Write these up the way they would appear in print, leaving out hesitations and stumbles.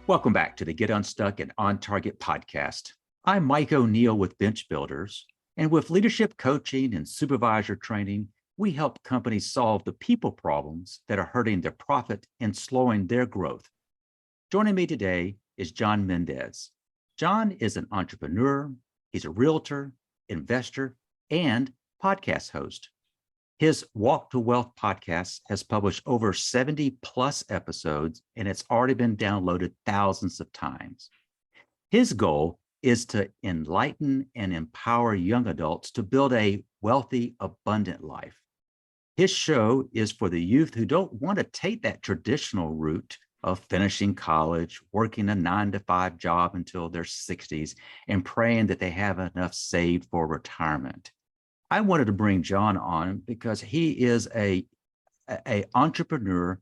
Welcome back to the Get Unstuck and On Target podcast. I'm Mike O'Neill with Bench Builders, and with leadership coaching and supervisor training, we help companies solve the people problems that are hurting their profit and slowing their growth. Joining me today is John Mendez. John is an entrepreneur, he's a realtor, investor, and podcast host. His Walk to Wealth podcast has published over 70 plus episodes, and it's already been downloaded thousands of times. His goal is to enlighten and empower young adults to build a wealthy, abundant life. His show is for the youth who don't want to take that traditional route of finishing college, working a 9-to-5 job until their 60s, and praying that they have enough saved for retirement. I wanted to bring John on because he is a entrepreneur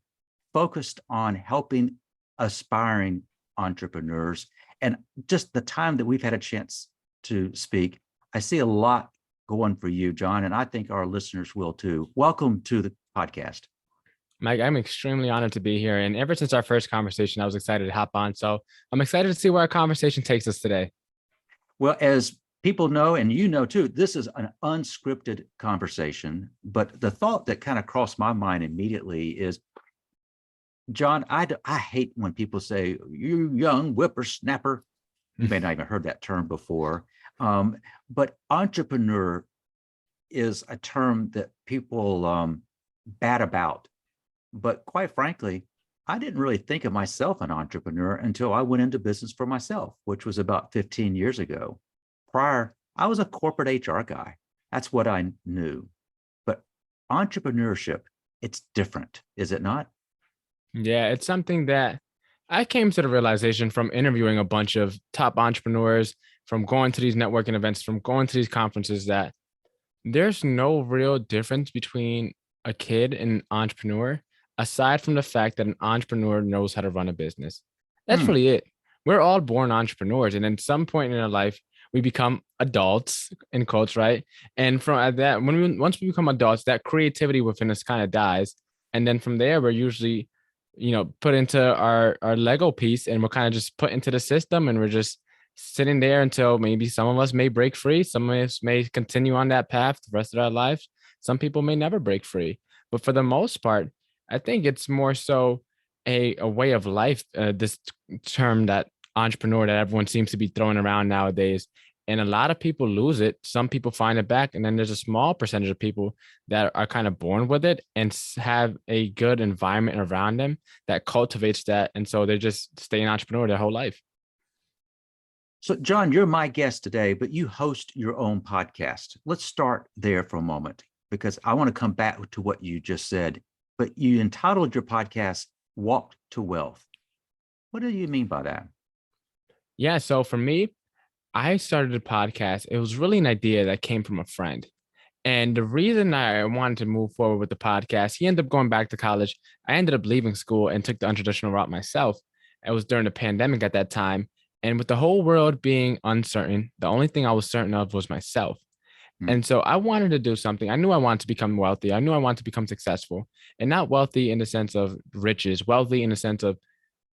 focused on helping aspiring entrepreneurs. And just the time that we've had a chance to speak, I see a lot going for you, John, and I think our listeners will too. Welcome to the podcast. Mike, I'm extremely honored to be here. And ever since our first conversation, I was excited to hop on. So I'm excited to see where our conversation takes us today. Well, as people know, and you know too, this is an unscripted conversation, but the thought that kind of crossed my mind immediately is, John, I hate when people say, you young whippersnapper. You may not even heard that term before, but entrepreneur is a term that people bat about. But quite frankly, I didn't really think of myself an entrepreneur until I went into business for myself, which was about 15 years ago. Prior, I was a corporate HR guy. That's what I knew. But entrepreneurship, it's different, is it not? Yeah, it's something that I came to the realization from interviewing a bunch of top entrepreneurs, from going to these networking events, from going to these conferences, that there's no real difference between a kid and an entrepreneur, aside from the fact that an entrepreneur knows how to run a business. That's really it. We're all born entrepreneurs. And at some point in our life, we become adults in quotes, right? And from that, once we become adults, that creativity within us kind of dies. And then from there, we're usually, put into our Lego piece, and we're kind of just put into the system, and we're just sitting there until maybe some of us may break free. Some of us may continue on that path the rest of our lives. Some people may never break free. But for the most part, I think it's more so a way of life, this term that entrepreneur that everyone seems to be throwing around nowadays. And a lot of people lose it. Some people find it back. And then there's a small percentage of people that are kind of born with it and have a good environment around them that cultivates that. And so they just stay an entrepreneur their whole life. So, John, you're my guest today, but you host your own podcast. Let's start there for a moment, because I want to come back to what you just said. But you entitled your podcast, Walk to Wealth. What do you mean by that? Yeah. So for me, I started a podcast. It was really an idea that came from a friend. And the reason I wanted to move forward with the podcast, he ended up going back to college. I ended up leaving school and took the untraditional route myself. It was during the pandemic at that time. And with the whole world being uncertain, the only thing I was certain of was myself. And so I wanted to do something. I knew I wanted to become wealthy. I knew I wanted to become successful, and not wealthy in the sense of riches, wealthy in the sense of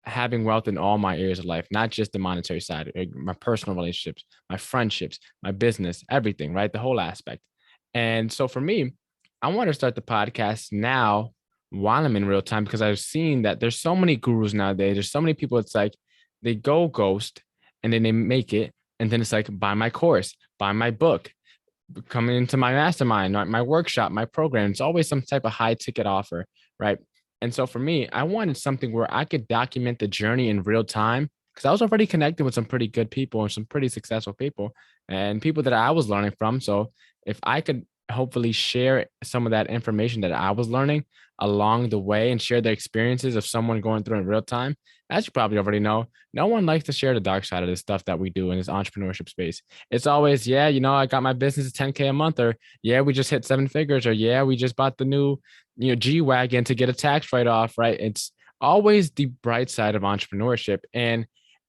having wealth in all my areas of life, not just the monetary side, my personal relationships, my friendships, my business, everything, right? The whole aspect. And so for me, I want to start the podcast now while I'm in real time, because I've seen that there's so many gurus nowadays. There's so many people. It's like they go ghost and then they make it. And then it's like, buy my course, buy my book, coming into my mastermind, my workshop, my program. It's always some type of high ticket offer, right? And so for me, I wanted something where I could document the journey in real time, because I was already connected with some pretty good people and some pretty successful people and people that I was learning from. So if I could hopefully share some of that information that I was learning along the way and share the experiences of someone going through in real time, as you probably already know, no one likes to share the dark side of this stuff that we do in this entrepreneurship space. It's always, yeah, I got my business at 10K a month, or yeah, we just hit 7 figures, or yeah, we just bought the new, G-Wagon to get a tax write-off, right? It's always the bright side of entrepreneurship. And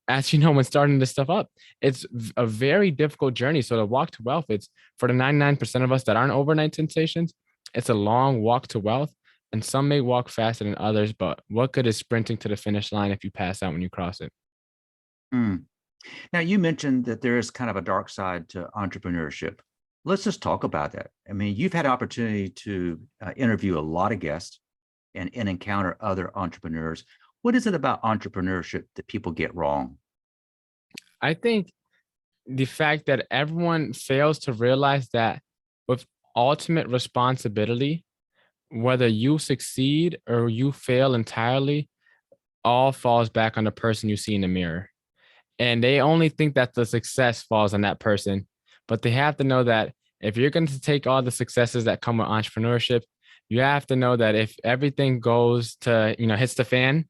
as you know, when starting this stuff up, it's a very difficult journey. So the walk to wealth, it's for the 99% of us that aren't overnight sensations, it's a long walk to wealth. And some may walk faster than others, but what good is sprinting to the finish line if you pass out when you cross it? Mm. Now, you mentioned that there is kind of a dark side to entrepreneurship. Let's just talk about that. I mean, you've had opportunity to interview a lot of guests and encounter other entrepreneurs. What is it about entrepreneurship that people get wrong? I think the fact that everyone fails to realize that with ultimate responsibility, whether you succeed or you fail entirely, all falls back on the person you see in the mirror. And they only think that the success falls on that person. But they have to know that if you're going to take all the successes that come with entrepreneurship, you have to know that if everything goes to, hits the fan,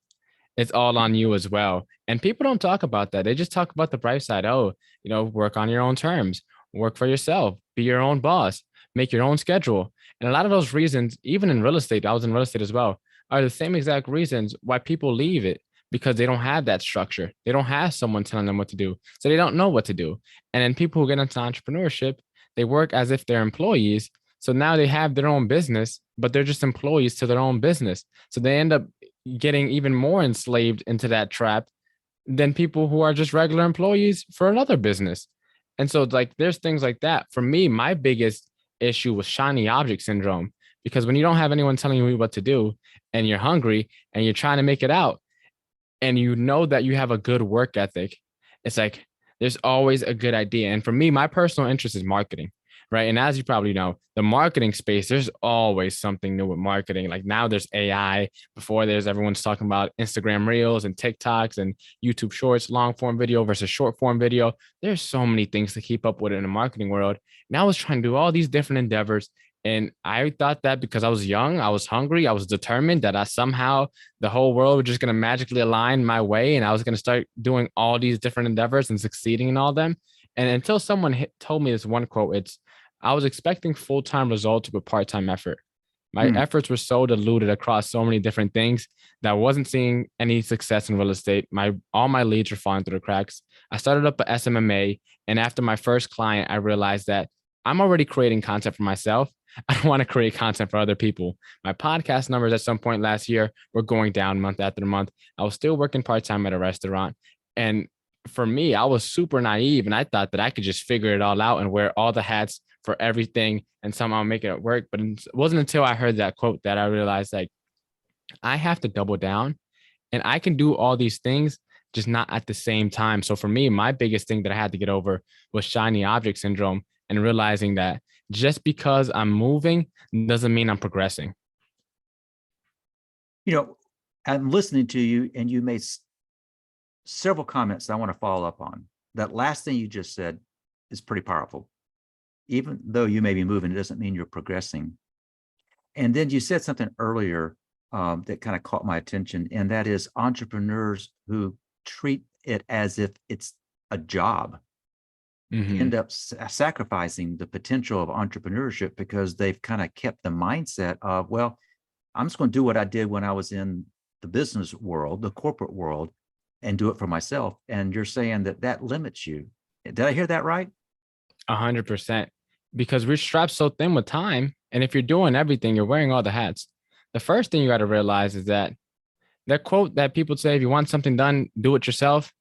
it's all on you as well. And people don't talk about that. They just talk about the bright side. Oh, work on your own terms, work for yourself, be your own boss, make your own schedule. And a lot of those reasons, even in real estate, I was in real estate as well, are the same exact reasons why people leave it, because they don't have that structure. They don't have someone telling them what to do. So they don't know what to do. And then people who get into entrepreneurship, they work as if they're employees. So now they have their own business, but they're just employees to their own business. So they end up getting even more enslaved into that trap than people who are just regular employees for another business. And so, like, there's things like that. For me, my biggest issue was shiny object syndrome, because when you don't have anyone telling you what to do and you're hungry and you're trying to make it out and you know that you have a good work ethic, it's like there's always a good idea. And for me, my personal interest is marketing, right? And as you probably know, the marketing space, there's always something new with marketing. Like now there's AI. Before there's everyone's talking about Instagram Reels and TikToks and YouTube Shorts, long form video versus short form video. There's so many things to keep up with in the marketing world. And I was trying to do all these different endeavors. And I thought that because I was young, I was hungry, I was determined that I somehow the whole world was just going to magically align my way. And I was going to start doing all these different endeavors and succeeding in all of them. And until someone told me this one quote, it's, I was expecting full-time results with part-time effort. My Hmm. efforts were so diluted across so many different things that I wasn't seeing any success in real estate. All my leads were falling through the cracks. I started up at SMMA, and after my first client, I realized that I'm already creating content for myself. I don't want to create content for other people. My podcast numbers at some point last year were going down month after month. I was still working part-time at a restaurant. And for me, I was super naive and I thought that I could just figure it all out and wear all the hats for everything and somehow make it work. But it wasn't until I heard that quote that I realized, like, I have to double down and I can do all these things, just not at the same time. So for me, my biggest thing that I had to get over was shiny object syndrome and realizing that just because I'm moving doesn't mean I'm progressing. You know, I'm listening to you, and you made several comments I want to follow up on. That last thing you just said is pretty powerful. Even though you may be moving, it doesn't mean you're progressing. And then you said something earlier that kind of caught my attention, and that is entrepreneurs who treat it as if it's a job Mm-hmm. end up sacrificing the potential of entrepreneurship because they've kind of kept the mindset of, well, I'm just going to do what I did when I was in the business world, the corporate world, and do it for myself. And you're saying that that limits you. Did I hear that right? 100%. Because we're strapped so thin with time. And if you're doing everything, you're wearing all the hats. The first thing you got to realize is that that quote that people say, if you want something done, do it yourself,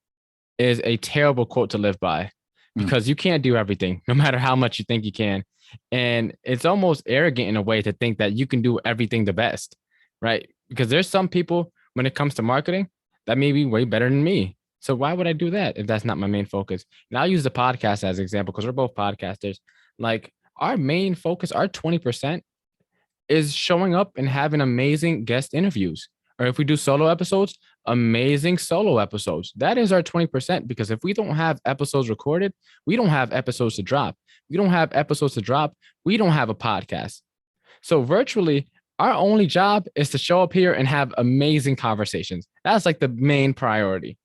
is a terrible quote to live by, Mm. because you can't do everything, no matter how much you think you can. And it's almost arrogant in a way to think that you can do everything the best, right? Because there's some people, when it comes to marketing, that may be way better than me. So why would I do that if that's not my main focus? And I'll use the podcast as an example because we're both podcasters. Like, our main focus, our 20% is showing up and having amazing guest interviews. Or if we do solo episodes, amazing solo episodes. That is our 20%, because if we don't have episodes recorded, we don't have episodes to drop. We don't have episodes to drop. We don't have a podcast. So virtually, our only job is to show up here and have amazing conversations. That's like the main priority.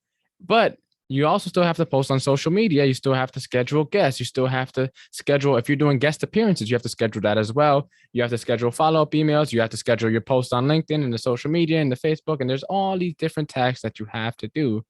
But you also still have to post on social media. You still have to schedule guests. You still have to schedule, if you're doing guest appearances, you have to schedule that as well. You have to schedule follow-up emails. You have to schedule your post on LinkedIn and the social media and the Facebook. And there's all these different tasks that you have to do,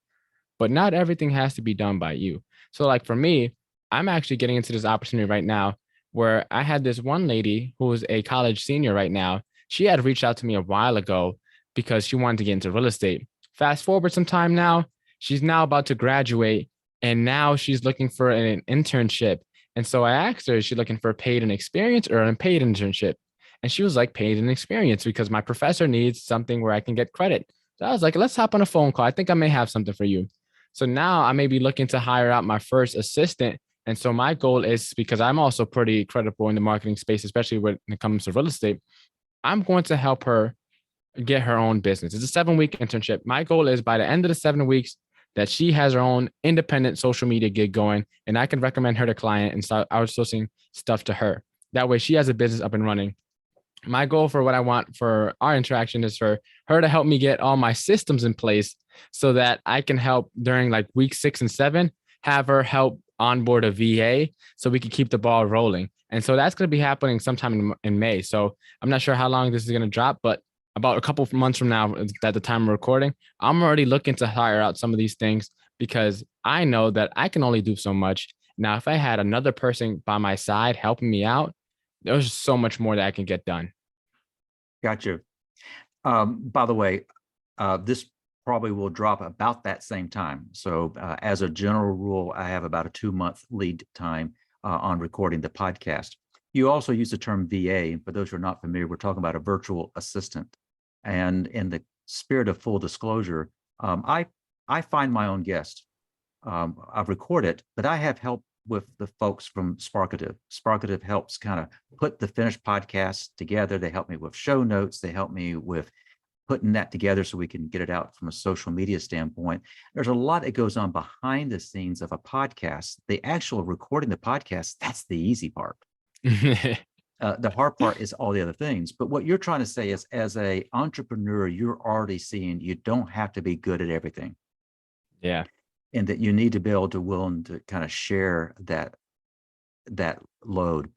but not everything has to be done by you. So like for me, I'm actually getting into this opportunity right now where I had this one lady who is a college senior right now. She had reached out to me a while ago because she wanted to get into real estate. Fast forward some time now, She's now about to graduate, and now she's looking for an internship. And so I asked her, is she looking for paid and experience or an unpaid internship? And she was like, paid and experience, because my professor needs something where I can get credit. So I was like, let's hop on a phone call. I think I may have something for you. So now I may be looking to hire out my first assistant. And so my goal is, because I'm also pretty credible in the marketing space, especially when it comes to real estate, I'm going to help her get her own business. It's a 7-week internship. My goal is by the end of the 7 weeks that she has her own independent social media gig going, and I can recommend her to client and start outsourcing stuff to her. That way she has a business up and running. My goal for what I want for our interaction is for her to help me get all my systems in place so that I can help during like week 6 and 7, have her help onboard a VA so we can keep the ball rolling. And so that's going to be happening sometime in May. So I'm not sure how long this is going to drop, but about a couple of months from now, at the time of recording, I'm already looking to hire out some of these things because I know that I can only do so much. Now, if I had another person by my side helping me out, there's so much more that I can get done. Gotcha. By the way, this probably will drop about that same time. So as a general rule, I have about a 2-month lead time on recording the podcast. You also use the term VA. And for those who are not familiar, we're talking about a virtual assistant. And in the spirit of full disclosure, I find my own guest. I record it, but I have help with the folks from Sparkative. Sparkative helps kind of put the finished podcast together. They help me with show notes. They help me with putting that together so we can get it out from a social media standpoint. There's a lot that goes on behind the scenes of a podcast. The actual recording the podcast, that's the easy part. The hard part is all the other things. But what you're trying to say is, as an entrepreneur, you're already seeing you don't have to be good at everything. Yeah. And that you need to be able to willing to kind of share that load.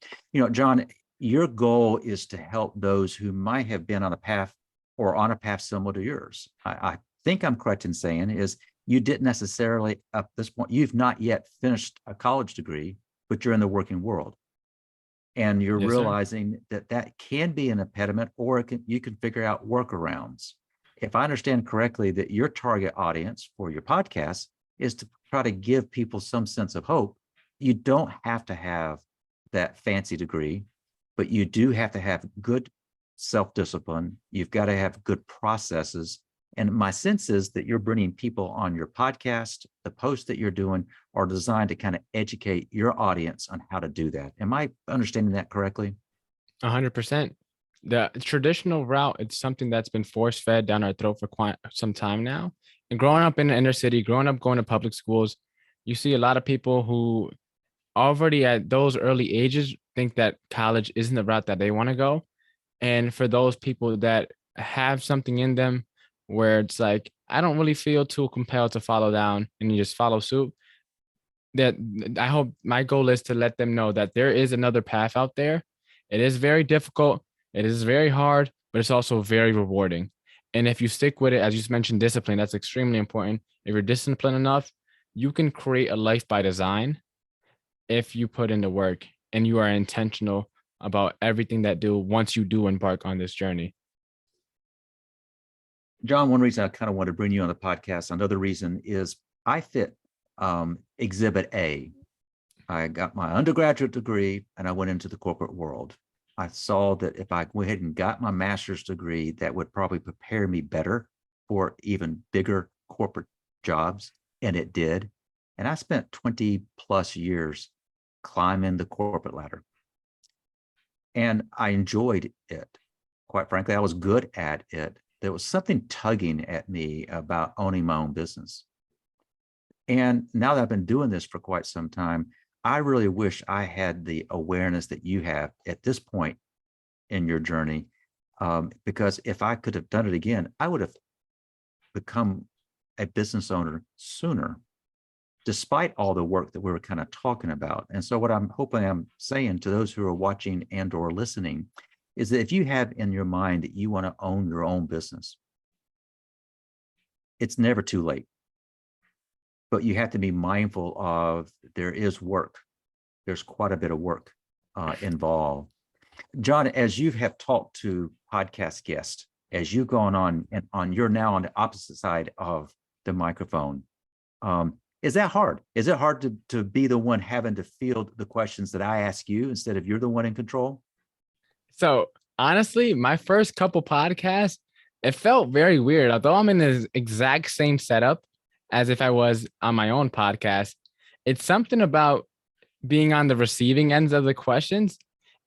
John, your goal is to help those who might have been on a path similar to yours. I think I'm correct in saying is you didn't necessarily up this point, you've not yet finished a college degree, but you're in the working world. And you're realizing that can be an impediment, or you can figure out workarounds. If I understand correctly, that your target audience for your podcast is to try to give people some sense of hope. You don't have to have that fancy degree, but you do have to have good self-discipline. You've got to have good processes. And my sense is that you're bringing people on your podcast. The posts that you're doing are designed to kind of educate your audience on how to do that. Am I understanding that correctly? 100%. The traditional route, it's something that's been force fed down our throat for quite some time now. And growing up in the inner city, growing up going to public schools, you see a lot of people who already at those early ages think that college isn't the route that they want to go. And for those people that have something in them where it's like, I don't really feel too compelled to follow down, and you just follow suit, that I hope my goal is to let them know that there is another path out there. It is very difficult. It is very hard, but it's also very rewarding. And if you stick with it, as you just mentioned, discipline, that's extremely important. If you're disciplined enough, you can create a life by design if you put in the work and you are intentional about everything that do once you do embark on this journey. John, one reason I kind of want to bring you on the podcast, another reason is I fit Exhibit A. I got my undergraduate degree and I went into the corporate world. I saw that if I went ahead and got my master's degree, that would probably prepare me better for even bigger corporate jobs. And it did. And I spent 20 plus years climbing the corporate ladder. And I enjoyed it. Quite frankly, I was good at it. There was something tugging at me about owning my own business. And now that I've been doing this for quite some time, I really wish I had the awareness that you have at this point in your journey. Because if I could have done it again, I would have become a business owner sooner, despite all the work that we were kind of talking about. And so what I'm hoping I'm saying to those who are watching and or listening is that if you have in your mind that you want to own your own business, it's never too late. But you have to be mindful of there is work. There's quite a bit of work involved. John, as you have talked to podcast guests, as you've gone on and you're now on the opposite side of the microphone, Is that hard? Is it hard to be the one having to field the questions that I ask you instead of you're the one in control? So honestly, my first couple podcasts, it felt very weird. Although I'm in the exact same setup as if I was on my own podcast, it's something about being on the receiving ends of the questions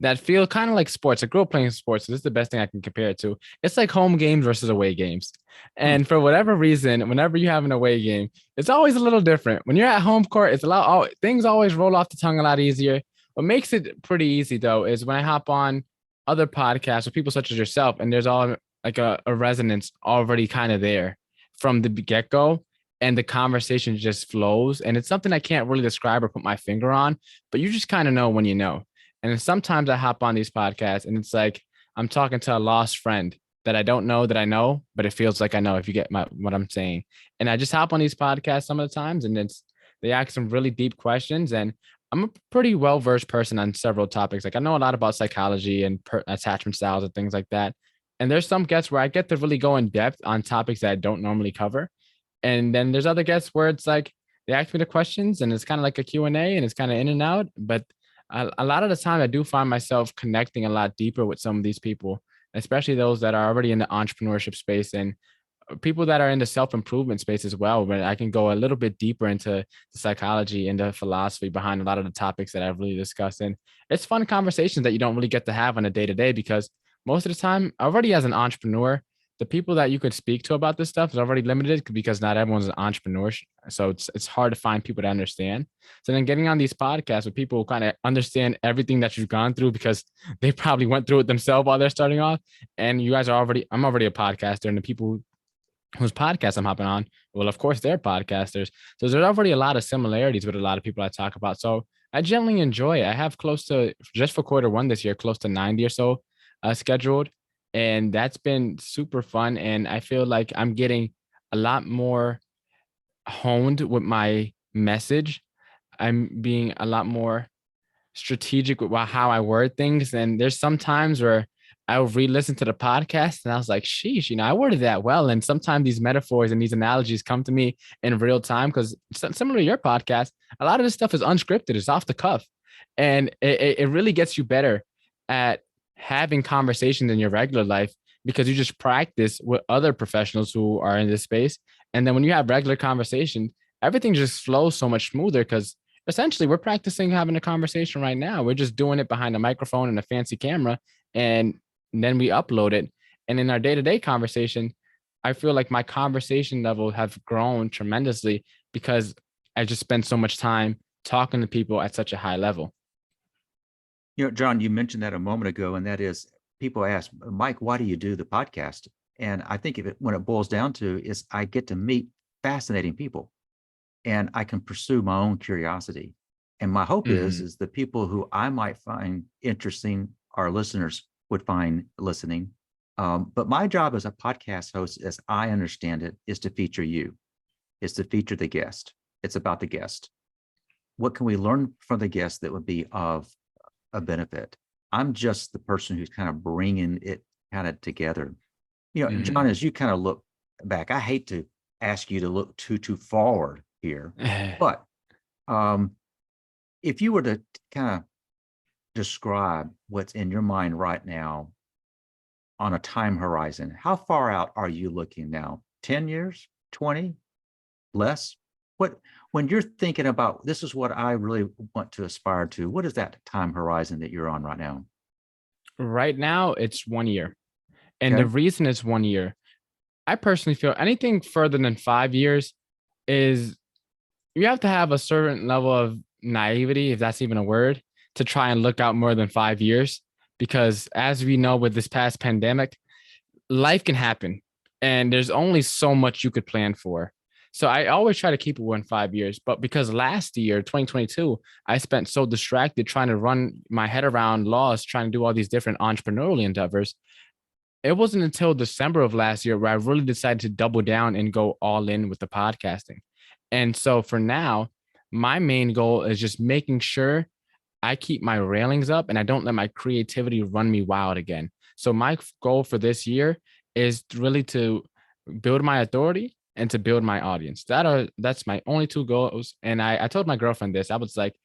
that feel kind of like sports. I grew up playing sports, so this is the best thing I can compare it to. It's like home games versus away games. Hmm. And for whatever reason, whenever you have an away game, it's always a little different. When you're at home court, it's a lot, things always roll off the tongue a lot easier. What makes it pretty easy though is when I hop on other podcasts with people such as yourself, and there's all like a resonance already kind of there from the get-go, and the conversation just flows. And it's something I can't really describe or put my finger on, but you just kind of know when you know. And then sometimes I hop on these podcasts and it's like I'm talking to a lost friend that I don't know that I know, but it feels like I know, if you get what I'm saying. And I just hop on these podcasts some of the times, and they ask some really deep questions. And I'm a pretty well versed person on several topics. Like I know a lot about psychology and attachment styles and things like that. And there's some guests where I get to really go in depth on topics that I don't normally cover. And then there's other guests where it's like they ask me the questions and it's kind of like a Q&A, and it's kind of in and out. But a lot of the time I do find myself connecting a lot deeper with some of these people, especially those that are already in the entrepreneurship space, and people that are in the self-improvement space as well, where I can go a little bit deeper into the psychology and the philosophy behind a lot of the topics that I've really discussed. And it's fun conversations that you don't really get to have on a day-to-day, because most of the time, already as an entrepreneur, the people that you could speak to about this stuff is already limited because not everyone's an entrepreneur. So it's hard to find people to understand. So then getting on these podcasts with people who kind of understand everything that you've gone through, because they probably went through it themselves while they're starting off. And you guys are I'm already a podcaster, and the people whose podcast I'm hopping on, well, of course, they're podcasters. So there's already a lot of similarities with a lot of people I talk about. So I generally enjoy it. I have close to, just for quarter 1 this year, close to 90 or so scheduled. And that's been super fun. And I feel like I'm getting a lot more honed with my message. I'm being a lot more strategic with how I word things. And there's some times where I'll re-listen to the podcast and I was like, sheesh, I worded that well. And sometimes these metaphors and these analogies come to me in real time, because similar to your podcast, a lot of this stuff is unscripted. It's off the cuff. And it really gets you better at having conversations in your regular life, because you just practice with other professionals who are in this space. And then when you have regular conversation, everything just flows so much smoother, because essentially we're practicing having a conversation right now. We're just doing it behind a microphone and a fancy camera, and then we upload it. And in our day-to-day conversation, I feel like my conversation level have grown tremendously because I just spend so much time talking to people at such a high level. John, you mentioned that a moment ago, and that is people ask, Mike, why do you do the podcast? And I think when it boils down to is I get to meet fascinating people, and I can pursue my own curiosity. And my hope is the people who I might find interesting, our listeners would find listening. But my job as a podcast host, as I understand it, is to feature you, is to feature the guest. It's about the guest. What can we learn from the guest that would be of a benefit? I'm just the person who's kind of bringing it kind of together. John, as you kind of look back, I hate to ask you to look too forward here, but if you were to kind of describe what's in your mind right now on a time horizon, how far out are you looking now? 10 years, 20, less? When you're thinking about this is what I really want to aspire to, what is that time horizon that you're on right now? Right now, it's 1 year. And the Okay. reason it's 1 year, I personally feel anything further than 5 years is, you have to have a certain level of naivety, if that's even a word, to try and look out more than 5 years. Because as we know, with this past pandemic, life can happen and there's only so much you could plan for. So I always try to keep it within 5 years. But because last year, 2022, I spent so distracted trying to run my head around laws, trying to do all these different entrepreneurial endeavors, it wasn't until December of last year where I really decided to double down and go all in with the podcasting. And so for now, my main goal is just making sure I keep my railings up and I don't let my creativity run me wild again. So my goal for this year is really to build my authority and to build my audience. That's my only two goals. And I told my girlfriend this. I was like,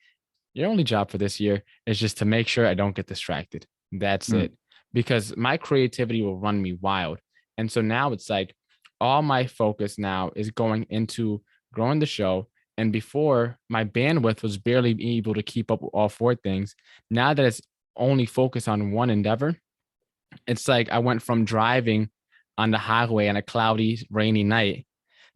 your only job for this year is just to make sure I don't get distracted. That's Mm. it. Because my creativity will run me wild. And so now it's like all my focus now is going into growing the show. And before, my bandwidth was barely able to keep up with all four things. Now that it's only focused on one endeavor, it's like I went from driving on the highway on a cloudy, rainy night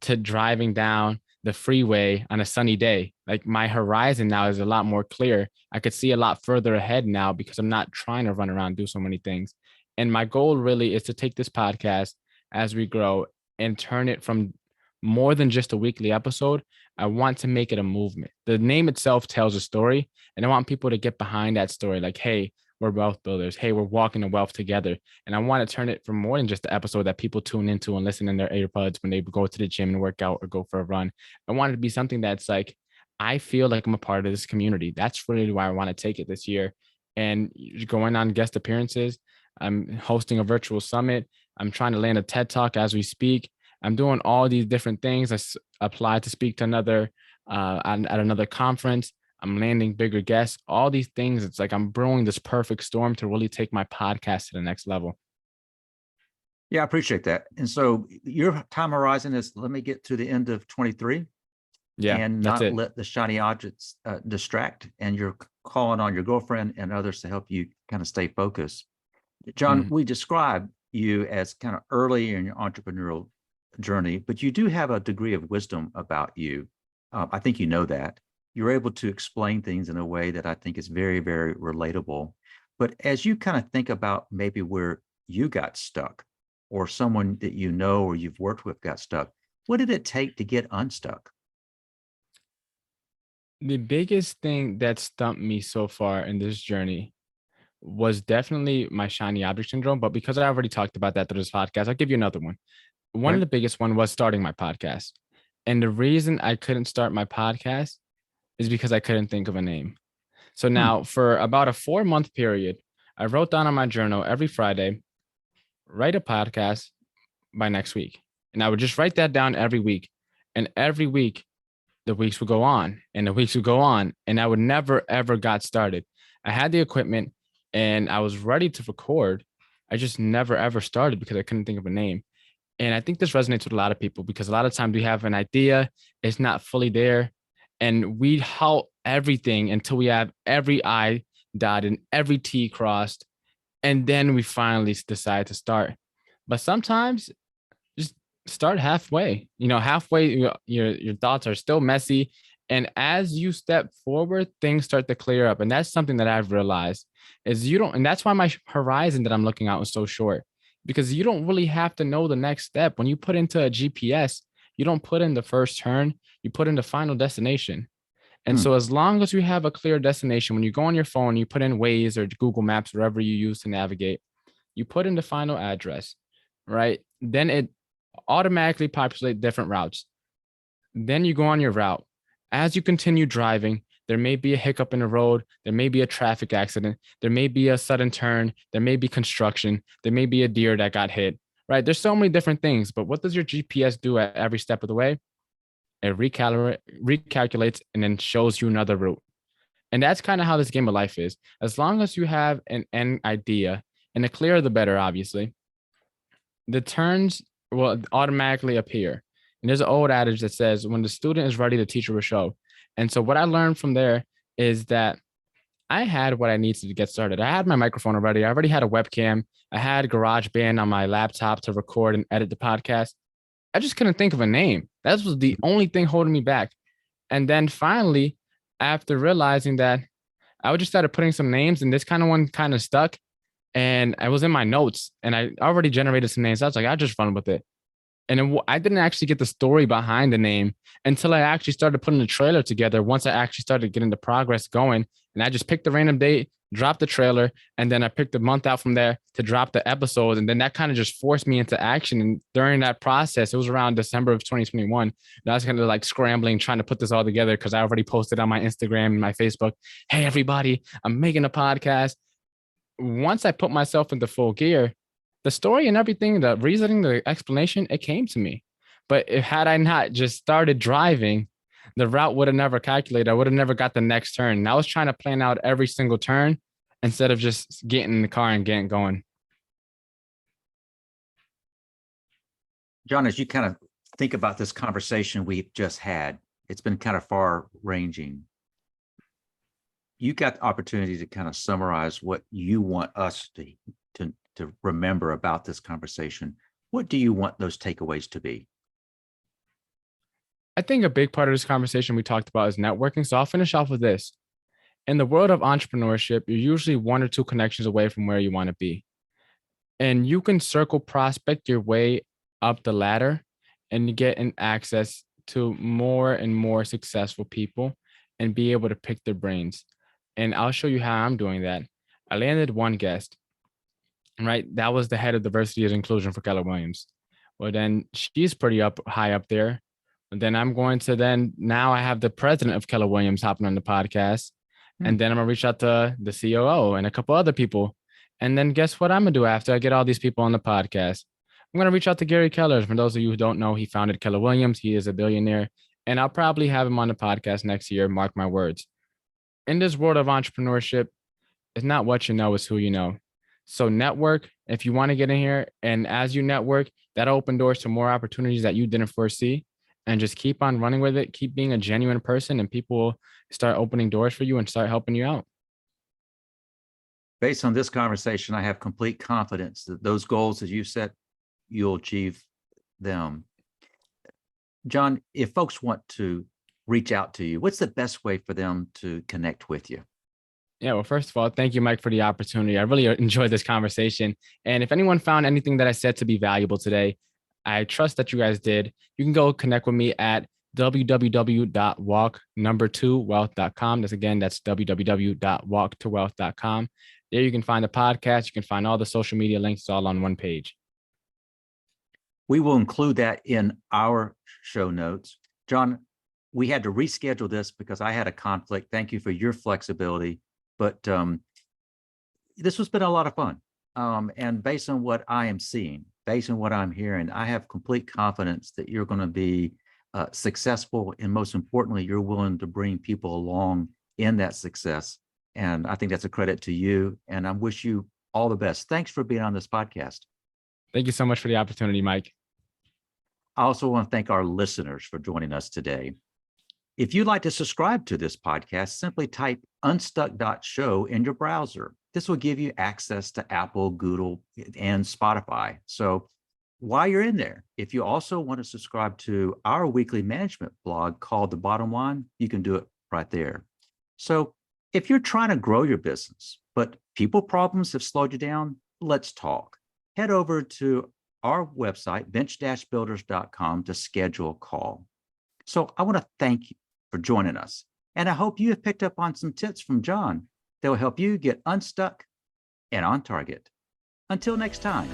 to driving down the freeway on a sunny day. Like my horizon now is a lot more clear. I could see a lot further ahead now because I'm not trying to run around and do so many things. And my goal really is to take this podcast as we grow and turn it from more than just a weekly episode. I want to make it a movement. The name itself tells a story, and I want people to get behind that story. Like, hey, we're wealth builders. Hey, we're walking the wealth together. And I want to turn it from more than just the episode that people tune into and listen in their earbuds when they go to the gym and work out or go for a run. I want it to be something that's like, I feel like I'm a part of this community. That's really why I want to take it this year. And going on guest appearances, I'm hosting a virtual summit. I'm trying to land a TED Talk as we speak. I'm doing all these different things. I applied to speak to another at another conference. I'm landing bigger guests, all these things. It's like I'm brewing this perfect storm to really take my podcast to the next level. Yeah, I appreciate that. And so your time horizon is, let me get to the end of 23 Yeah, and that's not it. let the shiny objects distract. And you're calling on your girlfriend and others to help you kind of stay focused. John, Mhm. we describe you as kind of early in your entrepreneurial journey, but you do have a degree of wisdom about you. I think you know that. You're able to explain things in a way that I think is very, very relatable. But as you kind of think about maybe where you got stuck, or someone that you know or you've worked with got stuck, what did it take to get unstuck? The biggest thing that stumped me so far in this journey was definitely my shiny object syndrome. But because I already talked about that through this podcast, I'll give you another one. One of Okay. the biggest one was starting my podcast. And the reason I couldn't start my podcast is because I couldn't think of a name. So Hmm. now for about a 4-month period, I wrote down on my journal every Friday, write a podcast by next week. And I would just write that down every week. And every week, the weeks would go on and the weeks would go on. And I would never, ever got started. I had the equipment and I was ready to record. I just never, ever started because I couldn't think of a name. And I think this resonates with a lot of people because a lot of times we have an idea, it's not fully there. And we halt everything until we have every I dotted and every T crossed. And then we finally decide to start. But sometimes just start halfway. Halfway, your thoughts are still messy. And as you step forward, things start to clear up. And that's something that I've realized is you don't, and that's why my horizon that I'm looking out is so short, because you don't really have to know the next step. When you put into a GPS, you don't put in the first turn, you put in the final destination. And Hmm. so as long as you have a clear destination, when you go on your phone, you put in Waze or Google Maps, wherever you use to navigate, you put in the final address, right? Then it automatically populate different routes. Then you go on your route. As you continue driving, there may be a hiccup in the road. There may be a traffic accident. There may be a sudden turn. There may be construction. There may be a deer that got hit, right? There's so many different things. But what does your GPS do at every step of the way? It recalculates, and then shows you another route. And that's kind of how this game of life is. As long as you have an end idea, and the clearer the better, obviously, the turns will automatically appear. And there's an old adage that says, when the student is ready, the teacher will show. And so what I learned from there is that I had what I needed to get started. I had my microphone already. I already had a webcam. I had GarageBand on my laptop to record and edit the podcast. I just couldn't think of a name. That was the only thing holding me back. And then finally, after realizing that, I would just started putting some names, and this kind of one kind of stuck. And I was in my notes, and I already generated some names. I was like, I'll just run with it. And then I didn't actually get the story behind the name until I actually started putting the trailer together. Once I actually started getting the progress going, and I just picked a random date, dropped the trailer, and then I picked a month out from there to drop the episode. And then that kind of just forced me into action. And during that process, it was around December of 2021. And I was kind of like scrambling, trying to put this all together because I already posted on my Instagram and my Facebook, hey, everybody, I'm making a podcast. Once I put myself into full gear, the story and everything, the reasoning, the explanation, it came to me. But had I not just started driving, the route would have never calculated. I would have never got the next turn. And I was trying to plan out every single turn instead of just getting in the car and getting going. John, as you kind of think about this conversation we've just had, it's been kind of far ranging. You got the opportunity to kind of summarize what you want us to remember about this conversation. What do you want those takeaways to be? I think a big part of this conversation we talked about is networking. So I'll finish off with this. In the world of entrepreneurship, you're usually one or two connections away from where you want to be. And you can circle prospect your way up the ladder and you get an access to more and more successful people and be able to pick their brains. And I'll show you how I'm doing that. I landed one guest, right? That was the head of diversity and inclusion for Keller Williams. Well, then she's pretty high up there. And then I'm going to now I have the president of Keller Williams hopping on the podcast. And then I'm gonna reach out to the COO and a couple other people. And then guess what I'm gonna do after I get all these people on the podcast? I'm gonna reach out to Gary Keller. For those of you who don't know, he founded Keller Williams. He is a billionaire. And I'll probably have him on the podcast next year. Mark my words. In this world of entrepreneurship, it's not what you know, it's who you know. So network if you want to get in here. And as you network, that'll open doors to more opportunities that you didn't foresee. And just keep on running with it. Keep being a genuine person, and people will start opening doors for you and start helping you out. Based on this conversation, I have complete confidence that those goals that you set, you'll achieve them. John, if folks want to reach out to you, what's the best way for them to connect with you? Yeah, well, first of all, thank you, Mike, for the opportunity. I really enjoyed this conversation. And if anyone found anything that I said to be valuable today, I trust that you guys did. You can go connect with me at www.walk2wealth.com. That's www.walk2wealth.com. There you can find the podcast. You can find all the social media links all on one page. We will include that in our show notes. John, we had to reschedule this because I had a conflict. Thank you for your flexibility. But this has been a lot of fun. And based on what I am seeing, based on what I'm hearing, I have complete confidence that you're going to be successful. And most importantly, you're willing to bring people along in that success. And I think that's a credit to you. And I wish you all the best. Thanks for being on this podcast. Thank you so much for the opportunity, Mike. I also want to thank our listeners for joining us today. If you'd like to subscribe to this podcast, simply type unstuck.show in your browser. This will give you access to Apple, Google, and Spotify. So while you're in there, if you also want to subscribe to our weekly management blog called The Bottom Line, you can do it right there. So if you're trying to grow your business, but people problems have slowed you down, let's talk. Head over to our website, bench-builders.com, to schedule a call. So I want to thank you for joining us. And I hope you have picked up on some tips from John that will help you get unstuck and on target. Until next time.